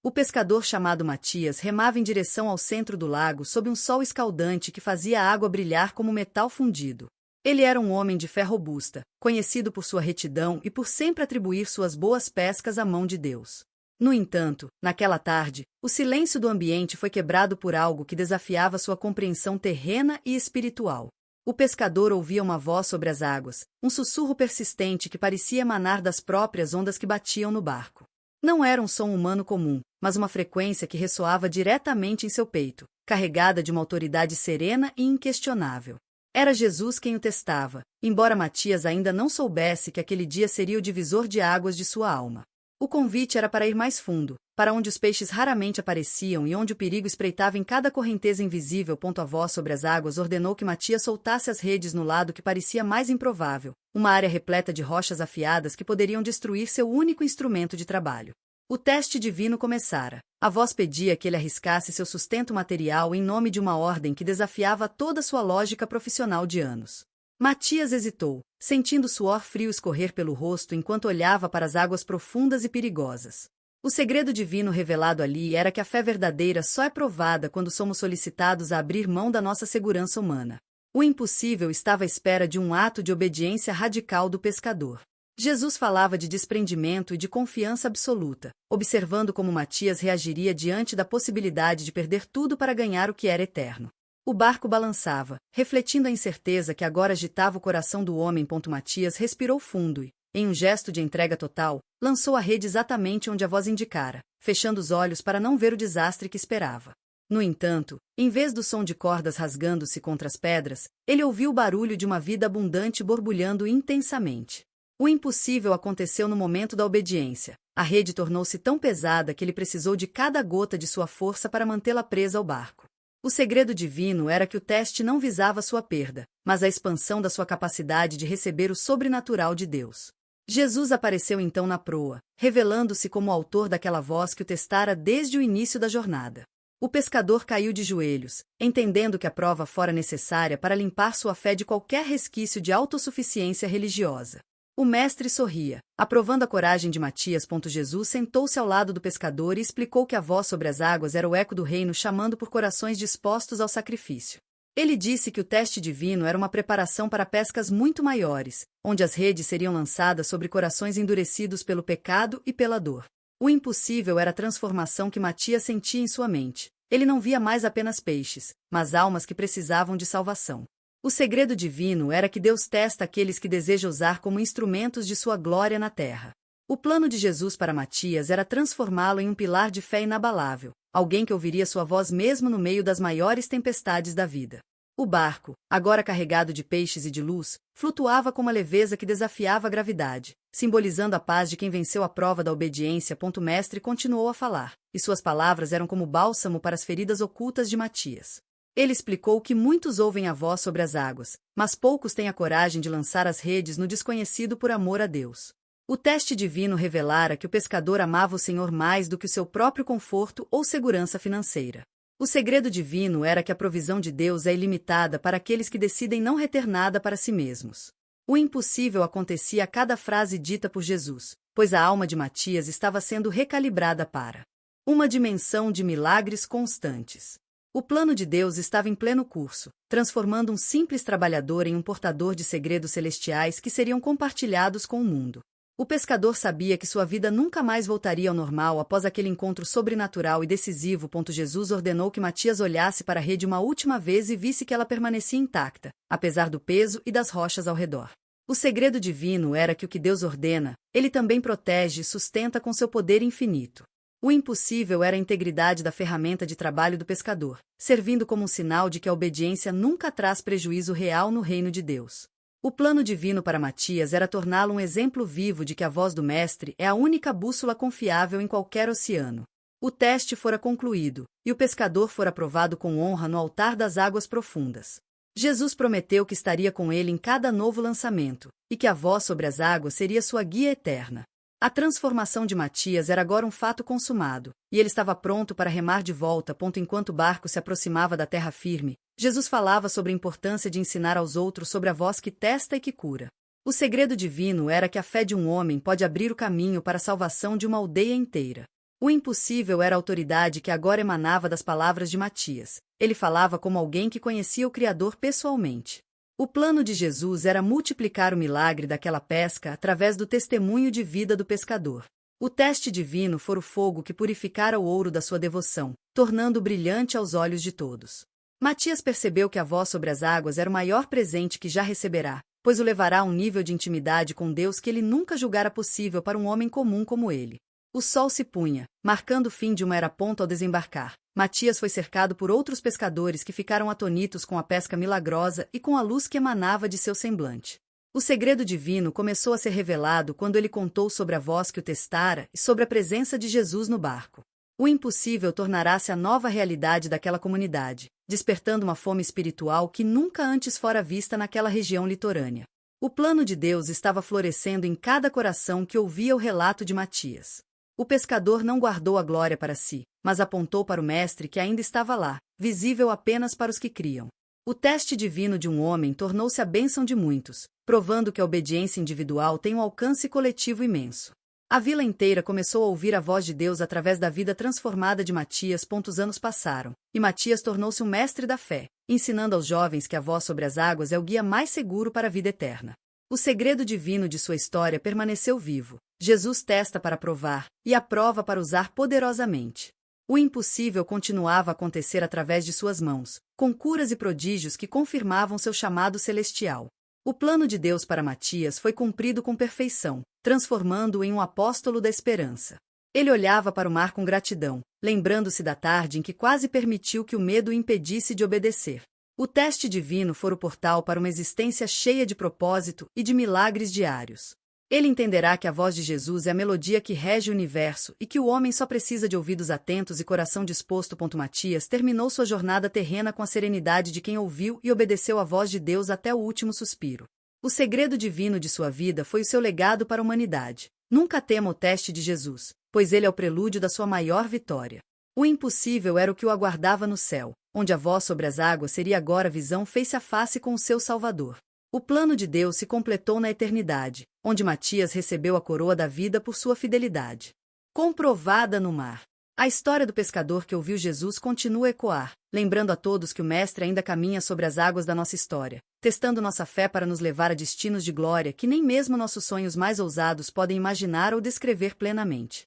O pescador chamado Matias remava em direção ao centro do lago sob um sol escaldante que fazia a água brilhar como metal fundido. Ele era um homem de fé robusta, conhecido por sua retidão e por sempre atribuir suas boas pescas à mão de Deus. No entanto, naquela tarde, o silêncio do ambiente foi quebrado por algo que desafiava sua compreensão terrena e espiritual. O pescador ouvia uma voz sobre as águas, um sussurro persistente que parecia emanar das próprias ondas que batiam no barco. Não era um som humano comum, mas uma frequência que ressoava diretamente em seu peito, carregada de uma autoridade serena e inquestionável. Era Jesus quem o testava, embora Matias ainda não soubesse que aquele dia seria o divisor de águas de sua alma. O convite era para ir mais fundo, para onde os peixes raramente apareciam e onde o perigo espreitava em cada correnteza invisível. A voz sobre as águas ordenou que Matias soltasse as redes no lado que parecia mais improvável, uma área repleta de rochas afiadas que poderiam destruir seu único instrumento de trabalho. O teste divino começara. A voz pedia que ele arriscasse seu sustento material em nome de uma ordem que desafiava toda sua lógica profissional de anos. Matias hesitou, sentindo suor frio escorrer pelo rosto enquanto olhava para as águas profundas e perigosas. O segredo divino revelado ali era que a fé verdadeira só é provada quando somos solicitados a abrir mão da nossa segurança humana. O impossível estava à espera de um ato de obediência radical do pescador. Jesus falava de desprendimento e de confiança absoluta, observando como Matias reagiria diante da possibilidade de perder tudo para ganhar o que era eterno. O barco balançava, refletindo a incerteza que agora agitava o coração do homem. Matias respirou fundo e, em um gesto de entrega total, lançou a rede exatamente onde a voz indicara, fechando os olhos para não ver o desastre que esperava. No entanto, em vez do som de cordas rasgando-se contra as pedras, ele ouviu o barulho de uma vida abundante borbulhando intensamente. O impossível aconteceu no momento da obediência. A rede tornou-se tão pesada que ele precisou de cada gota de sua força para mantê-la presa ao barco. O segredo divino era que o teste não visava sua perda, mas a expansão da sua capacidade de receber o sobrenatural de Deus. Jesus apareceu então na proa, revelando-se como o autor daquela voz que o testara desde o início da jornada. O pescador caiu de joelhos, entendendo que a prova fora necessária para limpar sua fé de qualquer resquício de autossuficiência religiosa. O mestre sorria, aprovando a coragem de Matias. Jesus sentou-se ao lado do pescador e explicou que a voz sobre as águas era o eco do reino chamando por corações dispostos ao sacrifício. Ele disse que o teste divino era uma preparação para pescas muito maiores, onde as redes seriam lançadas sobre corações endurecidos pelo pecado e pela dor. O impossível era a transformação que Matias sentia em sua mente. Ele não via mais apenas peixes, mas almas que precisavam de salvação. O segredo divino era que Deus testa aqueles que deseja usar como instrumentos de sua glória na terra. O plano de Jesus para Matias era transformá-lo em um pilar de fé inabalável, alguém que ouviria sua voz mesmo no meio das maiores tempestades da vida. O barco, agora carregado de peixes e de luz, flutuava com uma leveza que desafiava a gravidade, simbolizando a paz de quem venceu a prova da obediência. O mestre continuou a falar, e suas palavras eram como bálsamo para as feridas ocultas de Matias. Ele explicou que muitos ouvem a voz sobre as águas, mas poucos têm a coragem de lançar as redes no desconhecido por amor a Deus. O teste divino revelara que o pescador amava o Senhor mais do que o seu próprio conforto ou segurança financeira. O segredo divino era que a provisão de Deus é ilimitada para aqueles que decidem não reter nada para si mesmos. O impossível acontecia a cada frase dita por Jesus, pois a alma de Matias estava sendo recalibrada para uma dimensão de milagres constantes. O plano de Deus estava em pleno curso, transformando um simples trabalhador em um portador de segredos celestiais que seriam compartilhados com o mundo. O pescador sabia que sua vida nunca mais voltaria ao normal após aquele encontro sobrenatural e decisivo. Jesus ordenou que Matias olhasse para a rede uma última vez e visse que ela permanecia intacta, apesar do peso e das rochas ao redor. O segredo divino era que o que Deus ordena, ele também protege e sustenta com seu poder infinito. O impossível era a integridade da ferramenta de trabalho do pescador, servindo como um sinal de que a obediência nunca traz prejuízo real no reino de Deus. O plano divino para Matias era torná-lo um exemplo vivo de que a voz do Mestre é a única bússola confiável em qualquer oceano. O teste fora concluído, e o pescador fora aprovado com honra no altar das águas profundas. Jesus prometeu que estaria com ele em cada novo lançamento, e que a voz sobre as águas seria sua guia eterna. A transformação de Matias era agora um fato consumado, e ele estava pronto para remar de volta. Enquanto o barco se aproximava da terra firme, Jesus falava sobre a importância de ensinar aos outros sobre a voz que testa e que cura. O segredo divino era que a fé de um homem pode abrir o caminho para a salvação de uma aldeia inteira. O impossível era a autoridade que agora emanava das palavras de Matias. Ele falava como alguém que conhecia o Criador pessoalmente. O plano de Jesus era multiplicar o milagre daquela pesca através do testemunho de vida do pescador. O teste divino fora o fogo que purificara o ouro da sua devoção, tornando-o brilhante aos olhos de todos. Matias percebeu que a voz sobre as águas era o maior presente que já receberá, pois o levará a um nível de intimidade com Deus que ele nunca julgara possível para um homem comum como ele. O sol se punha, marcando o fim de uma era ponto ao desembarcar. Matias foi cercado por outros pescadores que ficaram atônitos com a pesca milagrosa e com a luz que emanava de seu semblante. O segredo divino começou a ser revelado quando ele contou sobre a voz que o testara e sobre a presença de Jesus no barco. O impossível tornará-se a nova realidade daquela comunidade, despertando uma fome espiritual que nunca antes fora vista naquela região litorânea. O plano de Deus estava florescendo em cada coração que ouvia o relato de Matias. O pescador não guardou a glória para si, mas apontou para o Mestre que ainda estava lá, visível apenas para os que criam. O teste divino de um homem tornou-se a bênção de muitos, provando que a obediência individual tem um alcance coletivo imenso. A vila inteira começou a ouvir a voz de Deus através da vida transformada de Matias. Os anos passaram, e Matias tornou-se um mestre da fé, ensinando aos jovens que a voz sobre as águas é o guia mais seguro para a vida eterna. O segredo divino de sua história permaneceu vivo. Jesus testa para provar, e aprova para usar poderosamente. O impossível continuava a acontecer através de suas mãos, com curas e prodígios que confirmavam seu chamado celestial. O plano de Deus para Matias foi cumprido com perfeição, transformando-o em um apóstolo da esperança. Ele olhava para o mar com gratidão, lembrando-se da tarde em que quase permitiu que o medo o impedisse de obedecer. O teste divino fora o portal para uma existência cheia de propósito e de milagres diários. Ele entenderá que a voz de Jesus é a melodia que rege o universo e que o homem só precisa de ouvidos atentos e coração disposto. Matias terminou sua jornada terrena com a serenidade de quem ouviu e obedeceu à voz de Deus até o último suspiro. O segredo divino de sua vida foi o seu legado para a humanidade. Nunca tema o teste de Jesus, pois ele é o prelúdio da sua maior vitória. O impossível era o que o aguardava no céu, onde a voz sobre as águas seria agora visão face a face com o seu Salvador. O plano de Deus se completou na eternidade, onde Matias recebeu a coroa da vida por sua fidelidade. Comprovada no mar. A história do pescador que ouviu Jesus continua a ecoar, lembrando a todos que o Mestre ainda caminha sobre as águas da nossa história, testando nossa fé para nos levar a destinos de glória que nem mesmo nossos sonhos mais ousados podem imaginar ou descrever plenamente.